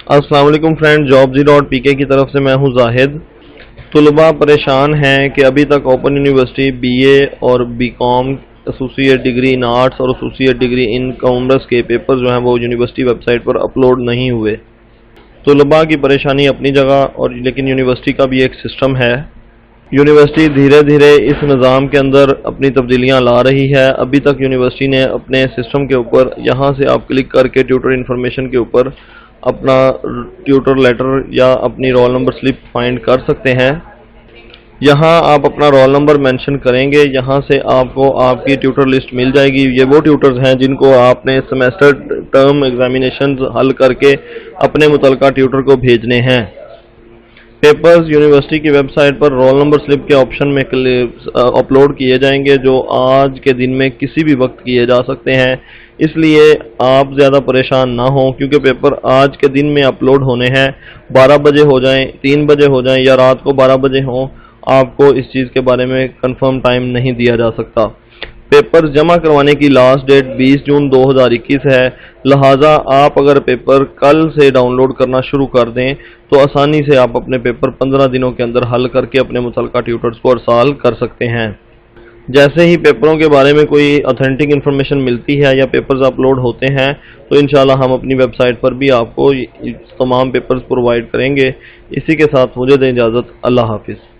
अस्सलाम वालेकुम friend, jobs.pk की तरफ से मैं हूं जाहिद। तलबा परेशान हैं कि अभी तक ओपन यूनिवर्सिटी बीए और BCom associate degree in arts और एसोसिएट डिग्री इन कॉमर्स के पेपर जो हैं वो यूनिवर्सिटी वेबसाइट पर अपलोड नहीं हुए। तलबा की परेशानी अपनी जगह, और लेकिन यूनिवर्सिटी का भी एक सिस्टम है। यूनिवर्सिटी धीरे धीरे इस निज़ाम के अंदर अपनी तब्दीलियां ला रही है। अभी तक यूनिवर्सिटी ने अपने सिस्टम के ऊपर, यहाँ से आप क्लिक करके ट्यूटर इन्फॉर्मेशन के ऊपर अपना ट्यूटर लेटर या अपनी रोल नंबर स्लिप फाइंड कर सकते हैं। यहाँ आप अपना रोल नंबर मेंशन करेंगे, यहाँ से आपको आपकी ट्यूटर लिस्ट मिल जाएगी। ये वो ट्यूटर्स हैं जिनको आपने सेमेस्टर टर्म एग्जामिनेशन हल करके अपने मुतलका ट्यूटर को भेजने हैं। पेपर्स यूनिवर्सिटी की वेबसाइट पर रोल नंबर स्लिप के ऑप्शन में अपलोड किए जाएंगे, जो आज के दिन में किसी भी वक्त किए जा सकते हैं। इसलिए आप ज़्यादा परेशान ना हों, क्योंकि पेपर आज के दिन में अपलोड होने हैं। 12 बजे हो जाएं, 3 बजे हो जाएं या रात को 12 बजे हों, आपको इस चीज़ के बारे में कंफर्म टाइम नहीं दिया जा सकता। पेपर जमा करवाने की लास्ट डेट 20 जून 2021 है। लिहाजा आप अगर पेपर कल से डाउनलोड करना शुरू कर दें तो आसानी से आप अपने पेपर 15 दिनों के अंदर हल करके अपने मुतलका ट्यूटर्स को अरसाल कर सकते हैं। जैसे ही पेपरों के बारे में कोई ऑथेंटिक इन्फॉर्मेशन मिलती है या पेपर्स अपलोड होते हैं तो इंशाल्लाह हम अपनी वेबसाइट पर भी आपको तमाम पेपर्स प्रोवाइड करेंगे। इसी के साथ मुझे दें इजाज़त। अल्लाह हाफिज़।